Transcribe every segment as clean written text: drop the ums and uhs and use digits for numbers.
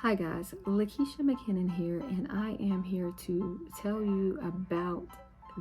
Hi guys, Lakeisha McKinnon here, and I am here to tell you about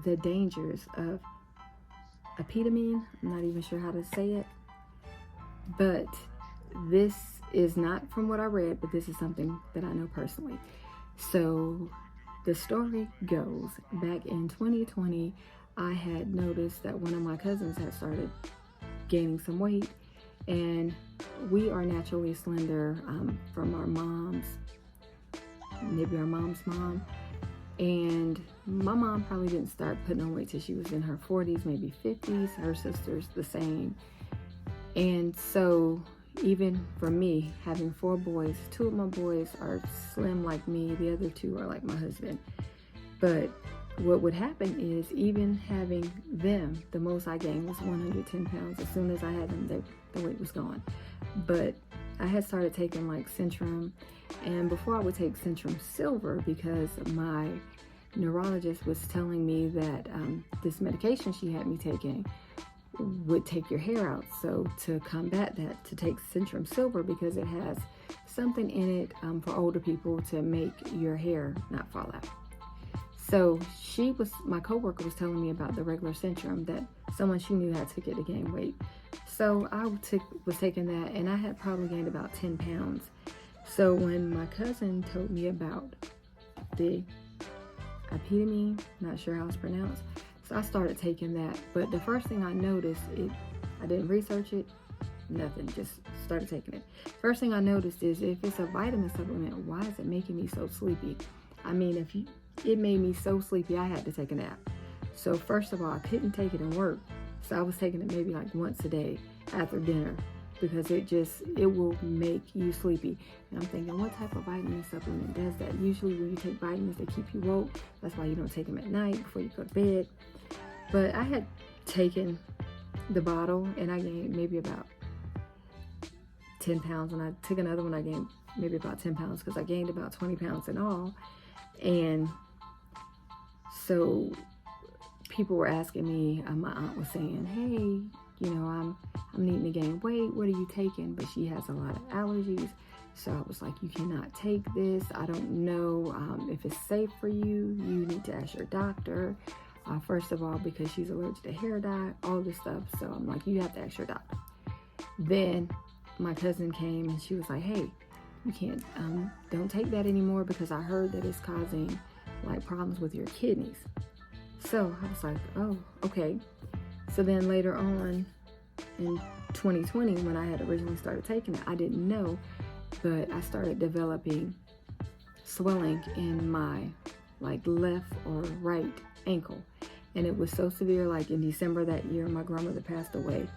the dangers of Apetamin. I'm not even sure how to say it, but this is not from what I read, but this is something that I know personally. So the story goes, back in 2020, I had noticed that one of my cousins had started gaining some weight, and we are naturally slender from our moms, maybe our mom's mom. And my mom probably didn't start putting on weight till she was in her 40s, maybe 50s. Her sister's the same. And so even for me, having 4 boys, 2 of my boys are slim like me, the other 2 are like my husband. But what would happen is, even having them, the most I gained was 110 pounds. As soon as I had them, the weight was gone. But I had started taking like Centrum, and before I would take Centrum Silver because my neurologist was telling me that this medication she had me taking would take your hair out. So to combat that, to take Centrum Silver because it has something in it for older people to make your hair not fall out. So my coworker was telling me about the regular Centrum that someone she knew had took it to gain weight. So I was taking that, and I had probably gained about 10 pounds. So when my cousin told me about the Apetamin, not sure how it's pronounced, so I started taking that. But the first thing I noticed, I didn't research it, nothing, just started taking it. First thing I noticed is, if it's a vitamin supplement, why is it making me so sleepy? I mean, it made me so sleepy I had to take a nap. So first of all, I couldn't take it and work. So I was taking it maybe like once a day after dinner, because it will make you sleepy. And I'm thinking, what type of vitamin supplement does that? Usually when you take vitamins, they keep you woke. That's why you don't take them at night before you go to bed. But I had taken the bottle and I gained maybe about 10 pounds. When I took another one, I gained maybe about 10 pounds because I gained about 20 pounds in all. And so people were asking me, my aunt was saying, hey, I'm needing to gain weight. What are you taking? But she has a lot of allergies. So I was like, you cannot take this. I don't know if it's safe for you. You need to ask your doctor. First of all, because she's allergic to hair dye, all this stuff. So I'm like, you have to ask your doctor. Then my cousin came and she was like, hey, you can't, don't take that anymore because I heard that it's causing like problems with your kidneys. So I was like, oh, okay. So then later on in 2020, when I had originally started taking it, I didn't know, but I started developing swelling in my like left or right ankle. And it was so severe, like in December that year, my grandmother passed away.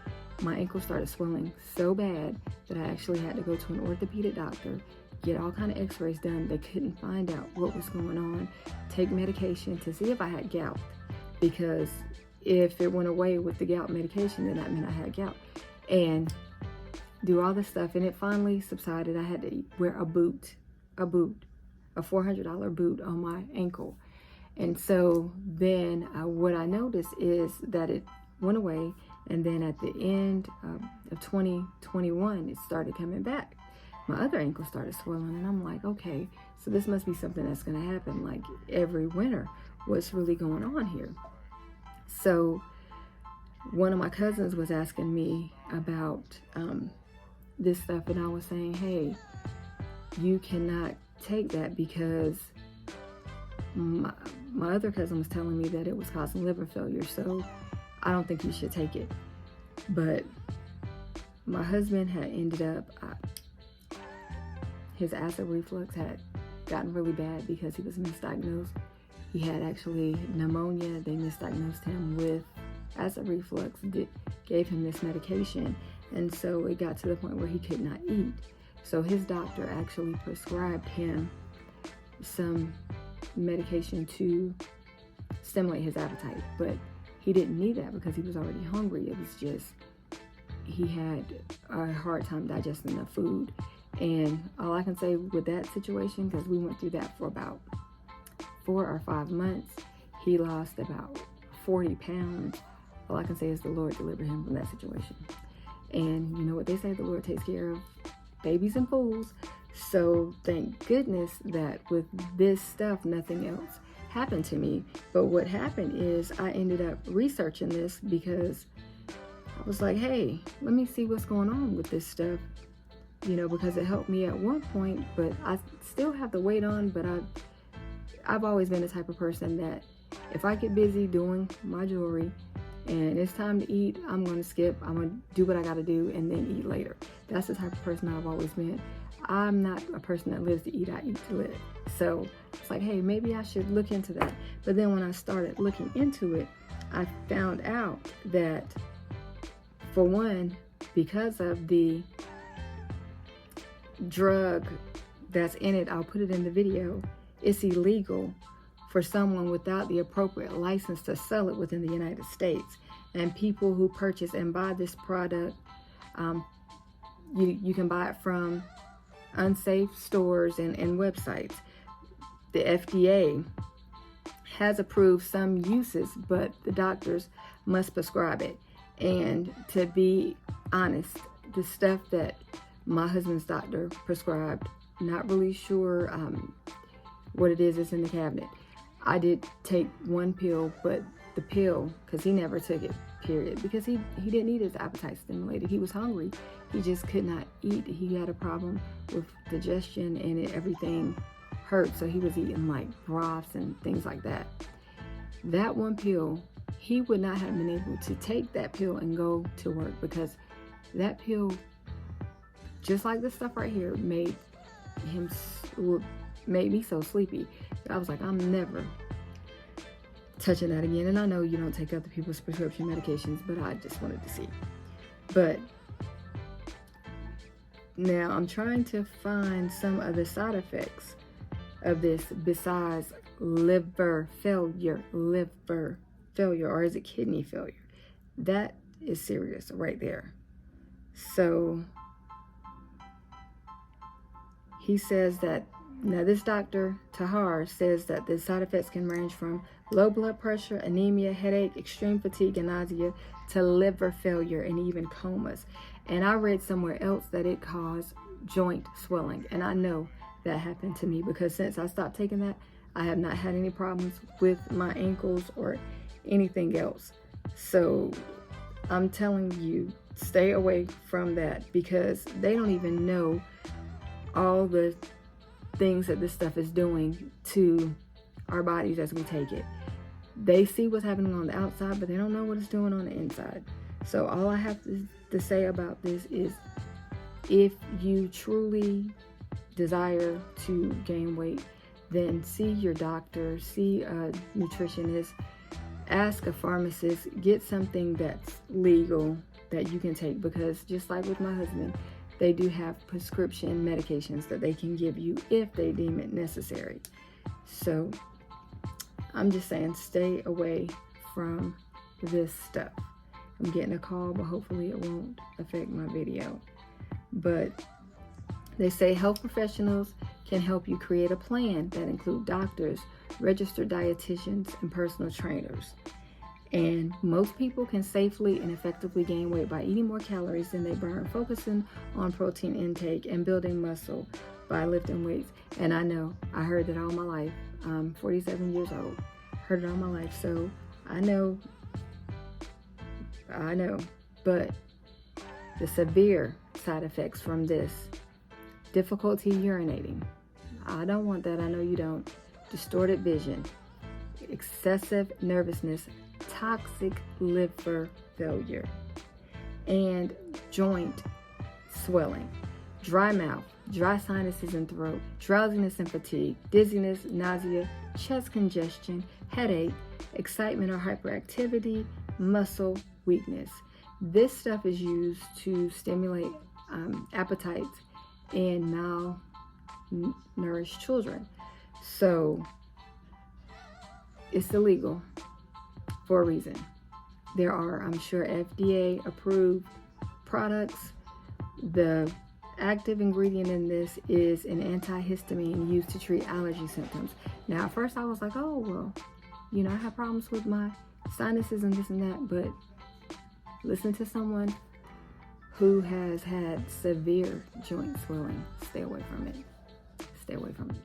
My ankle started swelling so bad that I actually had to go to an orthopedic doctor, get all kind of x-rays done. They couldn't find out what was going on, take medication to see if I had gout, because if it went away with the gout medication, then that meant I had gout, and do all this stuff. And it finally subsided. I had to wear a $400 boot on my ankle. And so then what I noticed is that it went away. And then at the end of 2021, it started coming back. My other ankle started swelling, and I'm like, okay, so this must be something that's going to happen like every winter. What's really going on here? So one of my cousins was asking me about this stuff, and I was saying, hey, you cannot take that because my other cousin was telling me that it was causing liver failure, so I don't think you should take it. But my husband had ended up, his acid reflux had gotten really bad because he was misdiagnosed. He had actually pneumonia. They misdiagnosed him with acid reflux, gave him this medication, and so it got to the point where he could not eat. So his doctor actually prescribed him some medication to stimulate his appetite, but he didn't need that because he was already hungry. It was just, he had a hard time digesting the food. And all I can say with that situation, because we went through that for about 4 or 5 months, he lost about 40 pounds. All I can say is the Lord delivered him from that situation. And you know what they say, the Lord takes care of babies and fools. So thank goodness that with this stuff, nothing else happened to me. But what happened is I ended up researching this because I was like, hey, let me see what's going on with this stuff, because it helped me at one point, but I still have the weight on. But I've always been the type of person that if I get busy doing my jewelry and it's time to eat, I'm going to skip. I'm going to do what I got to do and then eat later. That's the type of person I've always been. I'm not a person that lives to eat, I eat to live. So it's like, hey, maybe I should look into that. But then when I started looking into it, I found out that, for one, because of the drug that's in it, I'll put it in the video, it's illegal for someone without the appropriate license to sell it within the United States. And people who purchase and buy this product, you can buy it from unsafe stores and websites. The FDA has approved some uses, but the doctors must prescribe it. And to be honest, the stuff that my husband's doctor prescribed, not really sure what it is that's in the cabinet. I did take one pill, but the pill, because he never took it, period, because he didn't need his appetite stimulated. He was hungry. He just could not eat. He had a problem with digestion and everything hurt, so he was eating like broths and things like that. That one pill, he would not have been able to take that pill and go to work, because that pill, just like this stuff right here, made me so sleepy that I was like, I'm never touching that again. And I know you don't take other people's prescription medications, but I just wanted to see. But now I'm trying to find some of the side effects of this besides liver failure, or is it kidney failure? That is serious right there. So he says that, now this Dr. Tahar says that the side effects can range from low blood pressure, anemia, headache, extreme fatigue and nausea, to liver failure and even comas. And I read somewhere else that it caused joint swelling. And I know that happened to me, because since I stopped taking that, I have not had any problems with my ankles or anything else. So I'm telling you, stay away from that, because they don't even know all the things that this stuff is doing to our bodies as we take it. They see what's happening on the outside, but they don't know what it's doing on the inside. So all I have to say about this is, if you truly desire to gain weight, then see your doctor, see a nutritionist, ask a pharmacist, get something that's legal that you can take, because just like with my husband, they do have prescription medications that they can give you if they deem it necessary. So I'm just saying, stay away from this stuff. I'm getting a call, but hopefully it won't affect my video. But they say health professionals can help you create a plan that includes doctors, registered dietitians, and personal trainers. And most people can safely and effectively gain weight by eating more calories than they burn, focusing on protein intake, and building muscle by lifting weights. And I know, I heard that all my life. I'm 47 years old. Heard it all my life. So I know. But the severe side effects from this: difficulty urinating. I don't want that. I know you don't. Distorted vision, excessive nervousness, toxic liver failure, and joint swelling, dry mouth, dry sinuses and throat, drowsiness and fatigue, dizziness, nausea, chest congestion, headache, excitement or hyperactivity, muscle weakness. This stuff is used to stimulate appetites in malnourished children. So it's illegal for a reason. There are, I'm sure, FDA approved products. The active ingredient in this is an antihistamine used to treat allergy symptoms. Now, at first I was like, oh, well, I have problems with my sinuses and this and that, but listen to someone who has had severe joint swelling, stay away from it. Stay away from it.